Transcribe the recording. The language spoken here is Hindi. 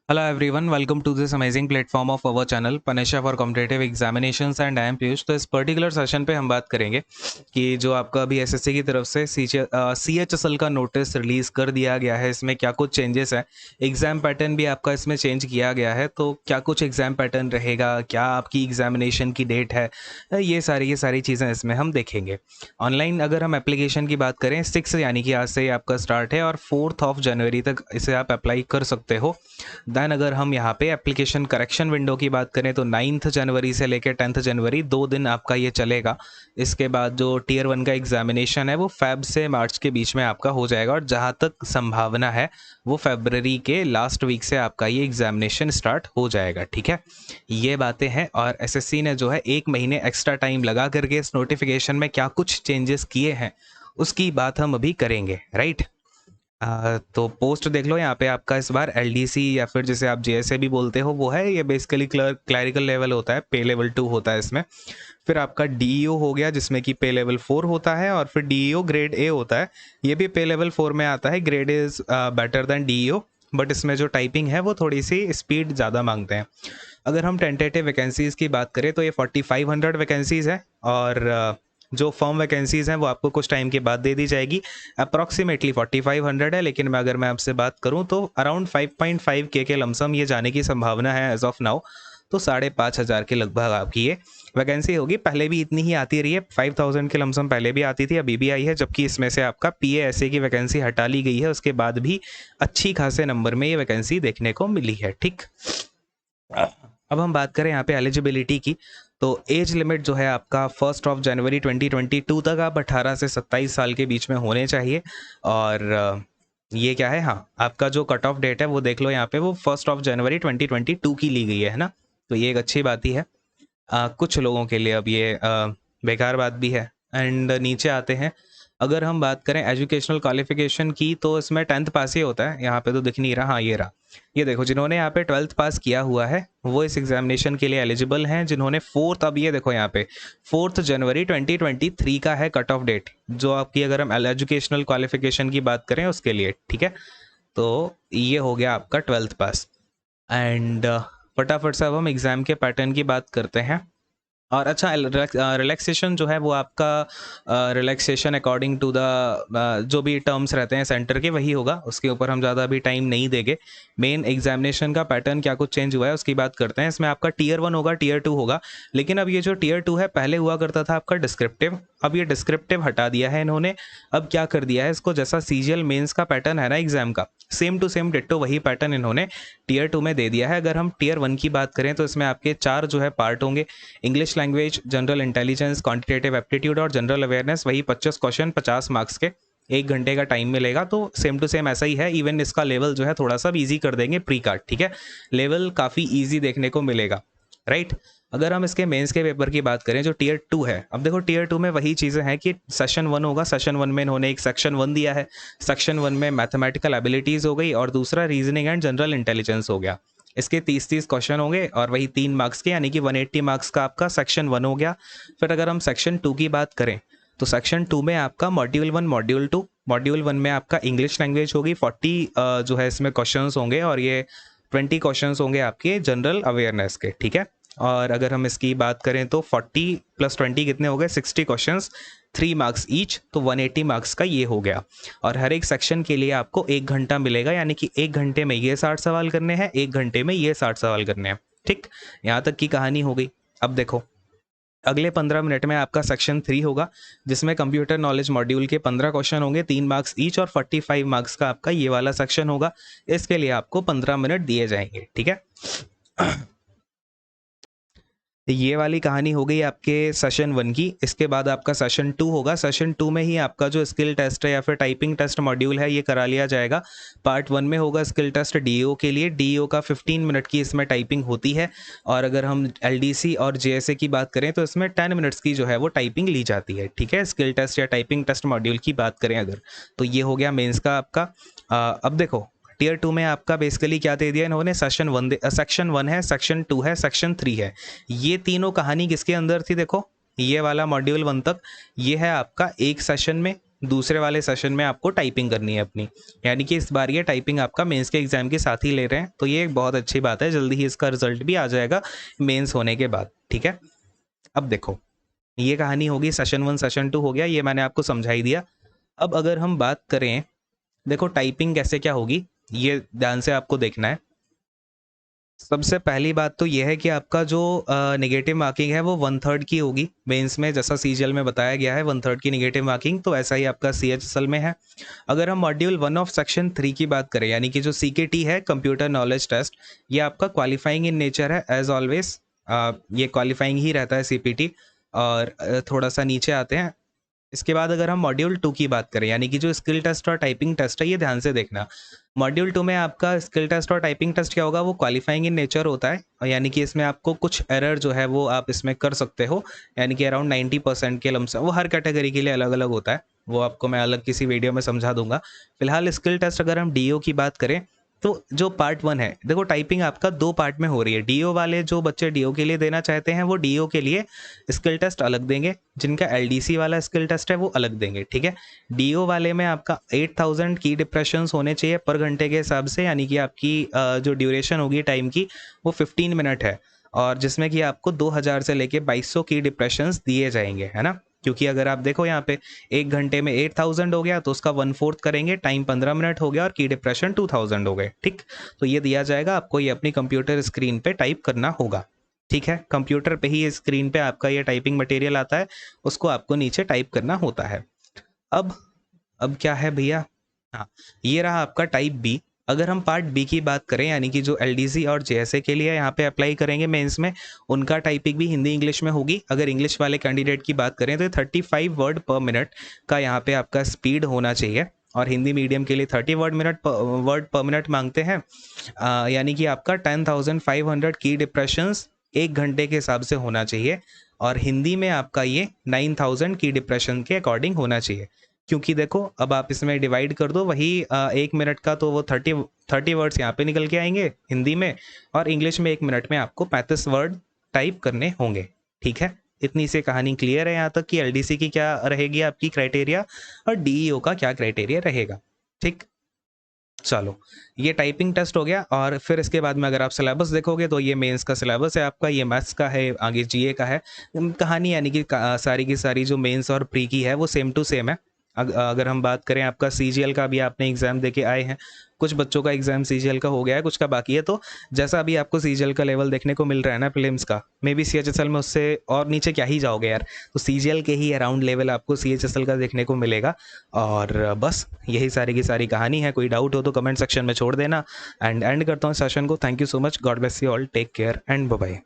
Hello everyone, welcome to this amazing platform of our channel Panisha for Competitive Examinations and I am Piyush. तो इस पर्टिकुलर सेशन पे हम बात करेंगे कि जो आपका अभी एसएससी की तरफ से CHSL का नोटिस रिलीज़ कर दिया गया है, इसमें क्या कुछ चेंजेस है, एग्ज़ाम पैटर्न भी आपका इसमें चेंज किया गया है। तो क्या कुछ एग्ज़ाम पैटर्न रहेगा, क्या आपकी एग्जामिनेशन की डेट है, ये सारी चीज़ें इसमें हम देखेंगे। ऑनलाइन अगर हम एप्लीकेशन की बात करें 6 यानी कि आज से ही आपका स्टार्ट है और 4 जनवरी तक इसे आप अप्लाई कर सकते हो। दैन अगर हम यहाँ पे एप्लीकेशन करेक्शन विंडो की बात करें तो 9 जनवरी से लेकर 10 जनवरी 2 दिन आपका ये चलेगा। इसके बाद जो टीयर 1 का एग्जामिनेशन है वो फेब से मार्च के बीच में आपका हो जाएगा और जहाँ तक संभावना है वो फरवरी के लास्ट वीक से आपका ये एग्जामिनेशन स्टार्ट हो जाएगा। ठीक है, ये बातें हैं और एसएससी ने जो है 1 महीने एक्स्ट्रा टाइम लगा करके इस नोटिफिकेशन में क्या कुछ चेंजेस किए हैं उसकी बात हम अभी करेंगे। राइट, तो पोस्ट देख लो यहाँ पे आपका इस बार एलडीसी या फिर जिसे आप जेएसए भी बोलते हो वो है। ये बेसिकली क्लरिकल लेवल होता है, पे लेवल 2 होता है इसमें। फिर आपका डीईओ हो गया जिसमें कि पे लेवल 4 होता है और फिर डीईओ ग्रेड ए होता है, ये भी पे लेवल 4 में आता है। Grade A is better than DEO, but इसमें जो टाइपिंग है वो थोड़ी सी स्पीड ज़्यादा मांगते हैं। अगर हम टेंटेटिव वैकेंसीज़ की बात करें तो ये 4500 वैकेंसीज़ है और जो फॉर्म वैकेंसीज़ हैं वो आपको कुछ टाइम के बाद दे दी जाएगी। अप्रॉक्सीमेटली 4500 है, लेकिन अगर मैं आपसे बात करूं तो अराउंड 5.5 के लमसम ये जाने की संभावना है एज ऑफ नाउ। तो 5,500 के लगभग आपकी ये वैकेंसी होगी। पहले भी इतनी ही आती रही है, 5000 के लमसम पहले भी आती थी, अभी भी आई है। जबकि इसमें से आपका पीएएसए की वैकेंसी हटा ली गई है, उसके बाद भी अच्छी खासे नंबर में ये वैकेंसी देखने को मिली है। ठीक, अब हम बात करें यहाँ पे एलिजिबिलिटी की, तो एज लिमिट जो है आपका 1 जनवरी 2022 तक आप 18 से 27 साल के बीच में होने चाहिए। और ये क्या है, हाँ आपका जो कट ऑफ डेट है वो देख लो यहाँ पे, वो 1 जनवरी 2022 की ली गई है ना। तो ये एक अच्छी बात ही है कुछ लोगों के लिए। अब ये बेकार बात भी है। एंड नीचे आते हैं, अगर हम बात करें एजुकेशनल क्वालिफिकेशन की तो इसमें 10th पास ही होता है। यहाँ पे तो दिख नहीं रहा, हाँ ये रहा। ये देखो, जिन्होंने यहाँ पे 12th पास किया हुआ है वो इस एग्जामिनेशन के लिए एलिजिबल हैं। जिन्होंने 4th, अब ये देखो यहाँ पे 4 जनवरी 2023 का है कट ऑफ डेट, जो आपकी अगर हम एजुकेशनल क्वालिफिकेशन की बात करें उसके लिए। ठीक है, तो ये हो गया आपका 12th पास। एंड फटाफट से अब हम एग्ज़ाम के पैटर्न की बात करते हैं। और अच्छा, रिलैक्सेशन जो है वो आपका रिलैक्सेशन अकॉर्डिंग टू द जो भी टर्म्स रहते हैं सेंटर के वही होगा, उसके ऊपर हम ज़्यादा अभी टाइम नहीं देंगे। मेन एग्जामिनेशन का पैटर्न क्या कुछ चेंज हुआ है उसकी बात करते हैं। इसमें आपका टीयर 1 होगा, टीयर 2 होगा, लेकिन अब ये जो टीयर 2 है पहले हुआ करता था आपका डिस्क्रिप्टिव, अब ये डिस्क्रिप्टिव हटा दिया है इन्होंने। अब क्या कर दिया है इसको, जैसा सीजीएल मेंस का पैटर्न है ना एग्जाम का, सेम टू सेम डिट्टो वही पैटर्न इन्होंने टीयर 2 में दे दिया है। अगर हम टीयर 1 की बात करें तो इसमें आपके 4 जो है पार्ट होंगे, English language, general intelligence, quantitative aptitude और जनरल अवेयरनेस। वही 25 क्वेश्चन 50 मार्क्स के, 1 घंटे का टाइम मिलेगा। तो सेम टू सेम ऐसा ही है। इवन इसका लेवल जो है थोड़ा सा ईजी कर देंगे प्री कार्ड। ठीक है, लेवल काफ़ी ईजी देखने को मिलेगा। राइट, अगर हम इसके मेंस के पेपर की बात करें जो टीयर 2 है, अब देखो टीयर 2 में वही चीज़ें हैं कि सेशन 1 होगा। सेशन 1 में इन्होंने एक सेक्शन 1 दिया है। सेक्शन 1 में मैथमेटिकल एबिलिटीज़ हो गई और दूसरा रीजनिंग एंड जनरल इंटेलिजेंस हो गया। इसके 30 क्वेश्चन होंगे और वही 3 मार्क्स के, यानी कि 180 मार्क्स का आपका सेक्शन 1 हो गया। फिर अगर हम सेक्शन 2 की बात करें तो सेक्शन 2 में आपका मॉड्यूल 1, मॉड्यूल 2। मॉड्यूल 1 में आपका इंग्लिश लैंग्वेज होगी, 40 जो है इसमें क्वेश्चंस होंगे और ये 20 क्वेश्चंस होंगे आपके जनरल अवेयरनेस के। ठीक है, और अगर हम इसकी बात करें तो 40 + 20 कितने हो गए, 60 क्वेश्चंस, 3 मार्क्स ईच, तो 180 मार्क्स का ये हो गया। और हर एक सेक्शन के लिए आपको 1 घंटा मिलेगा, यानी कि 1 घंटे में ये 60 सवाल करने हैं, 1 घंटे में ये 60 सवाल करने हैं। ठीक, यहाँ तक की कहानी हो गई। अब देखो, अगले 15 मिनट में आपका सेक्शन 3 होगा जिसमें कंप्यूटर नॉलेज मॉड्यूल के 15 क्वेश्चन होंगे, 3 मार्क्स ईच और 45 मार्क्स का आपका ये वाला सेक्शन होगा। इसके लिए आपको 15 मिनट दिए जाएंगे। ठीक है, ये वाली कहानी हो गई आपके सेशन 1 की। इसके बाद आपका सेशन 2 होगा। सेशन 2 में ही आपका जो स्किल टेस्ट है या फिर टाइपिंग टेस्ट मॉड्यूल है ये करा लिया जाएगा। पार्ट 1 में होगा स्किल टेस्ट डीईओ के लिए, डीईओ का 15 मिनट की इसमें टाइपिंग होती है। और अगर हम एलडीसी और जेएसए की बात करें तो इसमें 10 मिनट्स की जो है वो टाइपिंग ली जाती है। ठीक है, स्किल टेस्ट या टाइपिंग टेस्ट मॉड्यूल की बात करें अगर, तो ये हो गया मेंस का आपका। अब देखो, टीयर 2 में आपका बेसिकली क्या दे दिया इन्होंने, सेक्शन 1 है, सेक्शन 2 है, सेक्शन 3 है। ये तीनों कहानी किसके अंदर थी, देखो ये वाला मॉड्यूल 1 तक ये है आपका एक सेशन में, दूसरे वाले सेशन में आपको टाइपिंग करनी है अपनी, यानी कि इस बार ये टाइपिंग आपका मेंस के एग्ज़ाम के साथ ही ले रहे हैं, तो ये एक बहुत अच्छी बात है। जल्दी ही इसका रिजल्ट भी आ जाएगा मेंस होने के बाद, ठीक है। अब देखो, ये कहानी होगी सेशन 1 सेशन 2 हो गया, ये मैंने आपको समझा ही दिया। अब अगर हम बात करें, देखो टाइपिंग कैसे क्या होगी, ये ध्यान से आपको देखना है। सबसे पहली बात तो ये है कि आपका जो नेगेटिव मार्किंग है वो 1/3 की होगी मेंस में, जैसा सीजीएल में बताया गया है 1/3 की नेगेटिव मार्किंग, तो ऐसा ही आपका सीएचएसएल में है। अगर हम मॉड्यूल 1 ऑफ सेक्शन 3 की बात करें, यानी कि जो सीकेटी है, कंप्यूटर नॉलेज टेस्ट, ये आपका क्वालिफाइंग इन नेचर है एज ऑलवेज। ये क्वालिफाइंग ही रहता है सीपीटी। और थोड़ा सा नीचे आते हैं, इसके बाद अगर हम मॉड्यूल 2 की बात करें, यानी कि जो स्किल टेस्ट और टाइपिंग टेस्ट है, ये ध्यान से देखना। मॉड्यूल 2 में आपका स्किल टेस्ट और टाइपिंग टेस्ट क्या होगा, वो क्वालिफाइंग इन नेचर होता है, और यानी कि इसमें आपको कुछ एरर जो है वो आप इसमें कर सकते हो, यानी कि अराउंड 90% के लमसम, वो हर कैटेगरी के लिए अलग अलग होता है, वो आपको मैं अलग किसी वीडियो में समझा दूंगा। फिलहाल स्किल टेस्ट अगर हम डीओ की बात करें, तो जो पार्ट 1 है, देखो टाइपिंग आपका 2 पार्ट में हो रही है। डीओ वाले जो बच्चे डीओ के लिए देना चाहते हैं, वो डीओ के लिए स्किल टेस्ट अलग देंगे, जिनका एलडीसी वाला स्किल टेस्ट है वो अलग देंगे, ठीक है। डीओ वाले में आपका 8000 की डिप्रेशंस होने चाहिए पर घंटे के हिसाब से, यानी कि आपकी जो ड्यूरेशन होगी टाइम की वो 15 मिनट है, और जिसमें कि आपको 2000 से लेके 2200 की डिप्रेशंस दिए जाएंगे, है ना। क्योंकि अगर आप देखो यहाँ पे 1 घंटे में 8000 हो गया, तो उसका 1/4 करेंगे, टाइम 15 मिनट हो गया, और की डिप्रेशन 2000 हो गए, ठीक। तो ये दिया जाएगा आपको, ये अपनी कंप्यूटर स्क्रीन पे टाइप करना होगा, ठीक है। कंप्यूटर पे ही स्क्रीन पे आपका ये टाइपिंग मटेरियल आता है, उसको आपको नीचे टाइप करना होता है। अब क्या है भैया, हाँ, ये रहा आपका टाइप बी। अगर हम पार्ट बी की बात करें, यानी कि जो एलडीसी और जेएसए के लिए यहाँ पे अप्लाई करेंगे मेंस में, उनका टाइपिंग भी हिंदी इंग्लिश में होगी। अगर इंग्लिश वाले कैंडिडेट की बात करें तो 35 वर्ड पर मिनट का यहाँ पे आपका स्पीड होना चाहिए, और हिंदी मीडियम के लिए 30 वर्ड पर मिनट मांगते हैं, यानी कि आपका 10,500 की डिप्रेशंस 1 घंटे के हिसाब से होना चाहिए, और हिंदी में आपका ये 9000 की डिप्रेशन के अकॉर्डिंग होना चाहिए। क्योंकि देखो, अब आप इसमें डिवाइड कर दो, वही 1 मिनट का तो वो 30 वर्ड्स यहाँ पे निकल के आएंगे हिंदी में, और इंग्लिश में 1 मिनट में आपको 35 वर्ड टाइप करने होंगे, ठीक है। इतनी सी कहानी क्लियर है यहाँ तक कि एलडीसी की क्या रहेगी आपकी क्राइटेरिया, और डीईओ का क्या क्राइटेरिया रहेगा, ठीक। चलो, ये टाइपिंग टेस्ट हो गया, और फिर इसके बाद में अगर आप सिलेबस देखोगे तो ये मेंस का सिलेबस है आपका, ये मैथ्स का है, आगे जीए का है। कहानी यानी कि सारी की सारी जो मेंस और प्री की है वो सेम टू सेम है। अगर हम बात करें, आपका सीजीएल का भी आपने एग्ज़ाम दे के आए हैं, कुछ बच्चों का एग्ज़ाम सीजीएल का हो गया है, कुछ का बाकी है। तो जैसा अभी आपको सीजीएल का लेवल देखने को मिल रहा है ना प्रीलिम्स का, मे बी सीएचएसएल में उससे और नीचे क्या ही जाओगे यार, तो सीजीएल के ही अराउंड लेवल आपको सीएचएसएल का देखने को मिलेगा। और बस यही सारी की सारी कहानी है। कोई डाउट हो तो कमेंट सेक्शन में छोड़ देना, एंड करता हूँ सेशन को। Thank you so much, God bless you all, take care and bye bye.